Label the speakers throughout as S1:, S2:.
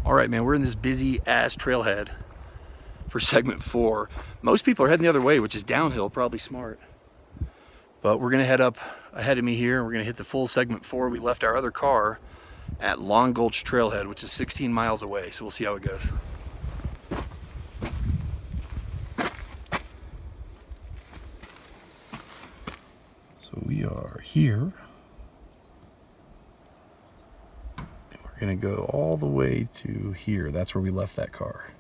S1: All right, man, we're in this busy ass trailhead for segment 4. Most people are heading the other way, which is downhill, probably smart. But we're gonna head up ahead of me here, and we're gonna hit the full segment 4. We left our other car at Long Gulch Trailhead, which is 16 miles away, so we'll see how it goes. So we are here. Gonna go all the way to here. That's where we left that car.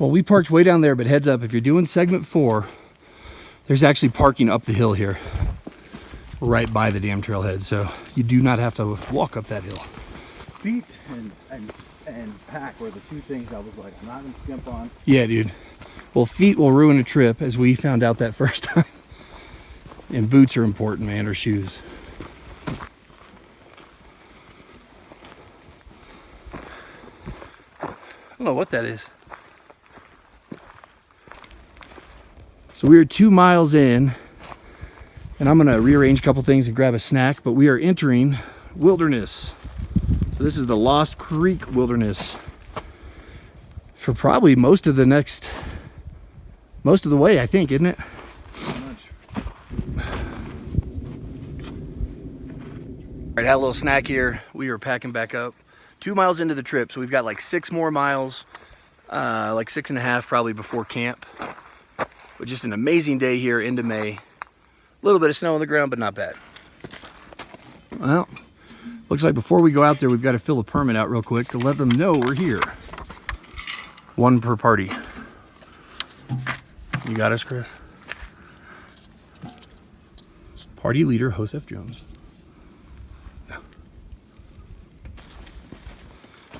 S1: Well, we parked way down there, but heads up, if you're doing segment 4, there's actually parking up the hill here, right by the damn trailhead. So you do not have to walk up that hill.
S2: Feet and pack were the two things I was like, I'm not gonna skimp on.
S1: Yeah, dude. Well, feet will ruin a trip, as we found out that first time. And boots are important, man, or shoes. I don't know what that is. So we are 2 miles in, and I'm gonna rearrange a couple things and grab a snack, but we are entering wilderness. So this is the Lost Creek Wilderness for probably most of the way, I think, isn't it? All right, had a little snack here. We are packing back up. 2 miles into the trip, so we've got like 6 more miles, like 6.5 probably before camp. But just an amazing day here into May. A little bit of snow on the ground, but not bad. Well, looks like before we go out there, we've got to fill a permit out real quick to let them know we're here. 1 per party. You got us, Chris? Party leader, Joseph Jones. No.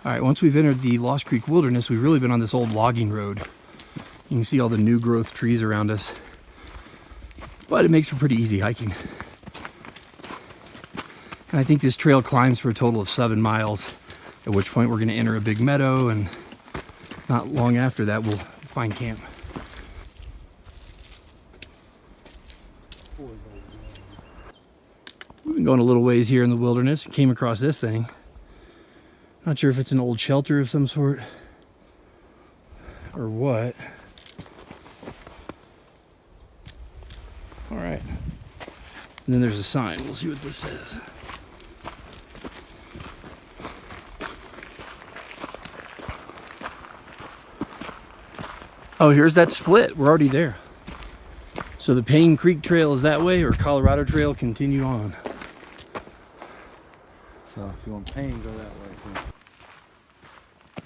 S1: All right, once we've entered the Lost Creek Wilderness, we've really been on this old logging road. You can see all the new growth trees around us, but it makes for pretty easy hiking. And I think this trail climbs for a total of 7 miles, at which point we're going to enter a big meadow, and not long after that, we'll find camp. We've been going a little ways here in the wilderness, came across this thing. Not sure if it's an old shelter of some sort or what. All right. And then there's a sign. We'll see what this says. Oh, here's that split. We're already there. So the Payne Creek Trail is that way, or Colorado Trail continue on.
S2: So if you want Payne, go that way too.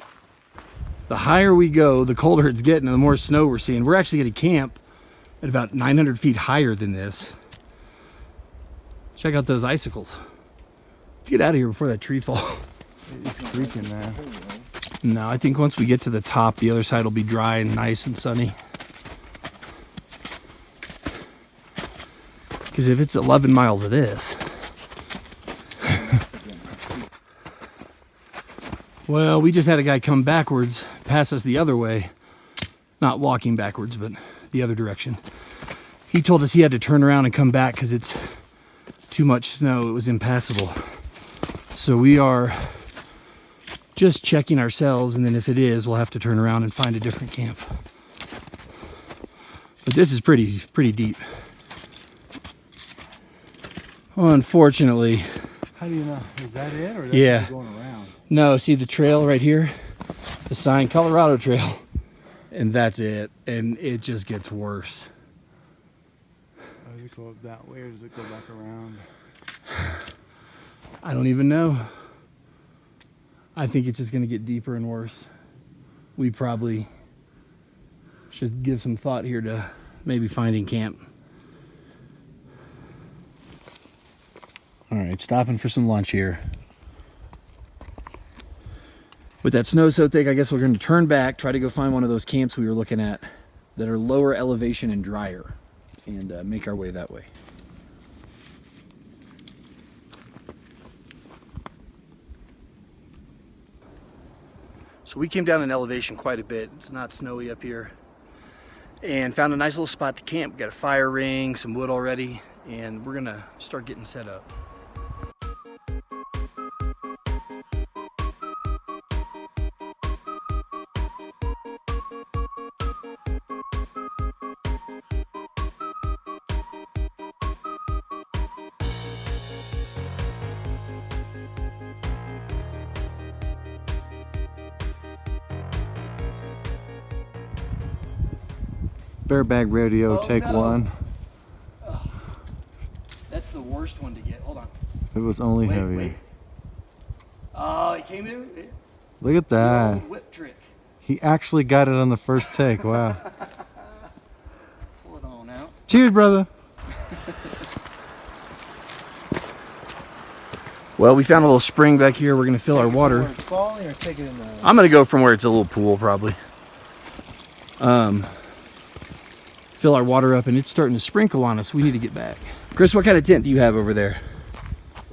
S1: The higher we go, the colder it's getting and the more snow we're seeing. We're actually going to camp at about 900 feet higher than this. Check out those icicles. Let's get out of here before that tree falls.
S2: It's creaking, man.
S1: No, I think once we get to the top, the other side will be dry and nice and sunny. Because if it's 11 miles of this, well, we just had a guy come backwards, pass us the other way, not walking backwards, but the other direction. He told us he had to turn around and come back because it's too much snow. It was impassable. So we are just checking ourselves, and then if it is, we'll have to turn around and find a different camp. But this is pretty deep. Well, unfortunately.
S2: How do you know? Is that it, or
S1: Yeah.
S2: going around?
S1: No, see the trail right here? The sign, Colorado Trail. And that's it. And it just gets worse.
S2: Does it go up that way, or does it go back around?
S1: I don't even know. I think it's just going to get deeper and worse. We probably should give some thought here to maybe finding camp. All right, stopping for some lunch here. With that snow so thick, I guess we're going to turn back, try to go find one of those camps we were looking at that are lower elevation and drier, and make our way that way. So we came down in elevation quite a bit. It's not snowy up here. and found a nice little spot to camp. Got a fire ring, some wood already, and we're gonna start getting set up.
S2: Bear bag radio,
S1: Oh,
S2: take
S1: no.
S2: one.
S1: That's the worst one to get. Hold on.
S2: It was only
S1: Wait,
S2: heavy.
S1: wait. Oh, it came in.
S2: Look at
S1: The
S2: that.
S1: old whip trick.
S2: He actually got it on the first take. Wow.
S1: Pull it on out.
S2: Cheers, brother.
S1: Well, we found a little spring back here. We're gonna fill our water.
S2: It's falling or take it in the...
S1: I'm gonna go from where it's a little pool, probably. Fill our water up, and it's starting to sprinkle on us. We need to get back. Chris, what kind of tent do you have over there?
S2: It's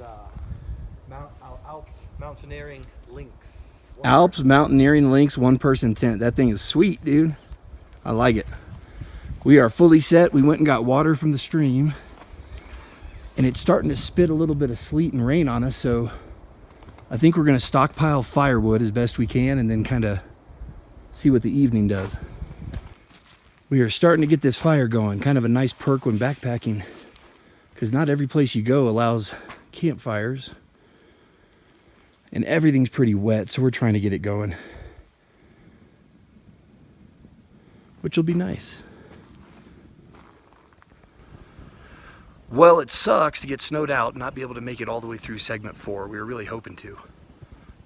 S2: Alps Mountaineering Lynx.
S1: Alps Mountaineering Lynx 1-person tent. That thing is sweet, dude. I like it. We are fully set. We went and got water from the stream, and it's starting to spit a little bit of sleet and rain on us, so I think we're gonna stockpile firewood as best we can and then kind of see what the evening does. We are starting to get this fire going, kind of a nice perk when backpacking, because not every place you go allows campfires, and everything's pretty wet, so we're trying to get it going, which will be nice. Well, it sucks to get snowed out and not be able to make it all the way through segment 4. We were really hoping to.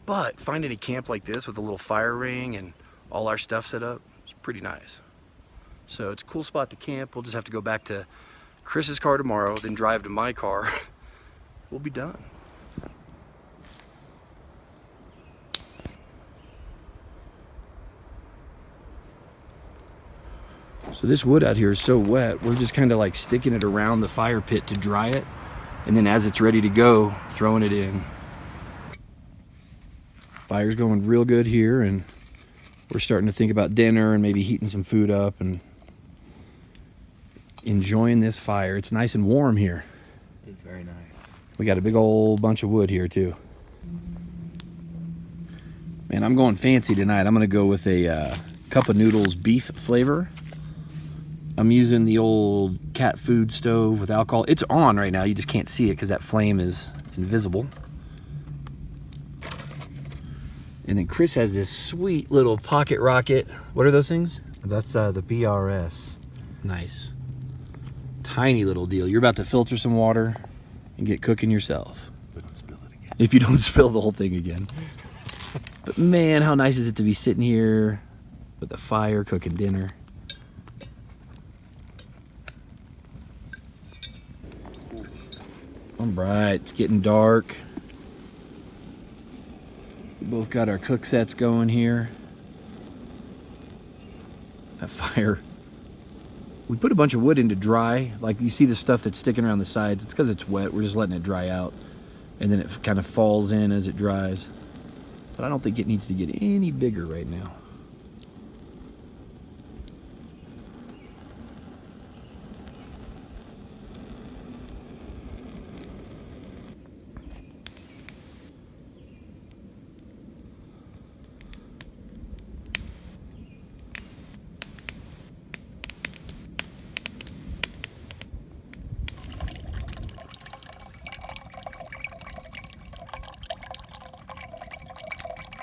S1: But finding a camp like this with a little fire ring and all our stuff set up, it's pretty nice. So it's a cool spot to camp. We'll just have to go back to Chris's car tomorrow, then drive to my car. We'll be done. So this wood out here is so wet, we're just kind of like sticking it around the fire pit to dry it. And then as it's ready to go, throwing it in. Fire's going real good here, and we're starting to think about dinner and maybe heating some food up and enjoying this fire. It's nice and warm here.
S2: It's very nice.
S1: We got a big old bunch of wood here too. Man, I'm going fancy tonight. I'm gonna go with a cup of noodles beef flavor. I'm using the old cat food stove with alcohol. It's on right now, you just can't see it because that flame is invisible. And then Chris has this sweet little pocket rocket. What are those things?
S2: That's the BRS.
S1: Nice. Tiny little deal. You're about to filter some water and get cooking yourself.
S2: We don't spill it again.
S1: If you don't spill the whole thing again. But man, how nice is it to be sitting here with a fire cooking dinner. All right, it's getting dark. We both got our cook sets going here. That fire. We put a bunch of wood in to dry. Like you see the stuff that's sticking around the sides. It's because it's wet. We're just letting it dry out. And then it kind of falls in as it dries. But I don't think it needs to get any bigger right now.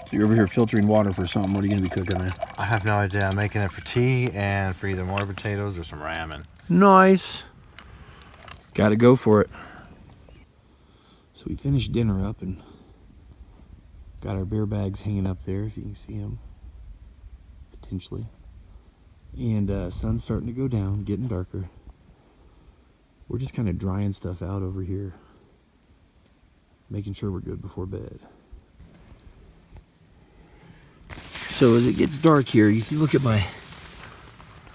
S1: So you're over here filtering water for something. What are you going to be cooking there?
S2: I have no idea. I'm making it for tea and for either more potatoes or some ramen.
S1: Nice. Got to go for it. So we finished dinner up and got our bear bags hanging up there, if you can see them, potentially. And sun's starting to go down, getting darker. We're just kind of drying stuff out over here, making sure we're good before bed. So as it gets dark here, if you look at my,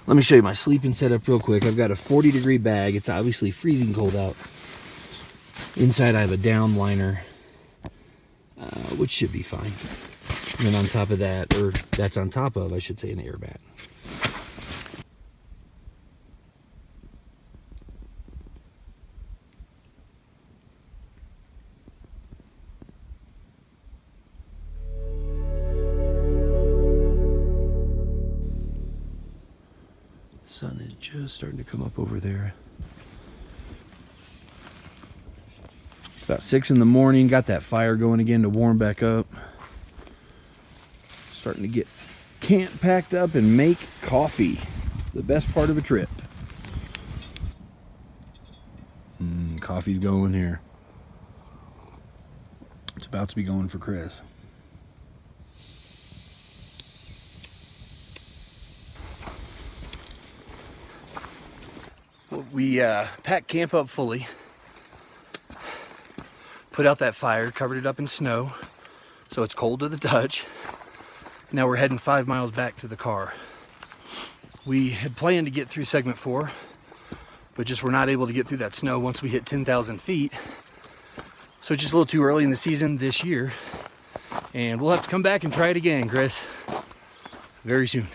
S1: let me show you my sleeping setup real quick. I've got a 40-degree bag. It's obviously freezing cold out. Inside I have a down liner, which should be fine. And then on top of that, or that's on top of, I should say, an air mat. Sun is just starting to come up over there. It's about 6 in the morning. Got that fire going again to warm back up. Starting to get camp packed up and make coffee. The best part of a trip. Coffee's going here. It's about to be going for Chris. Well, we packed camp up fully. Put out that fire, covered it up in snow, so it's cold to the touch. Now we're heading 5 miles back to the car. We had planned to get through segment 4, but just were not able to get through that snow once we hit 10,000 feet. So it's just a little too early in the season this year. And we'll have to come back and try it again, Chris, very soon.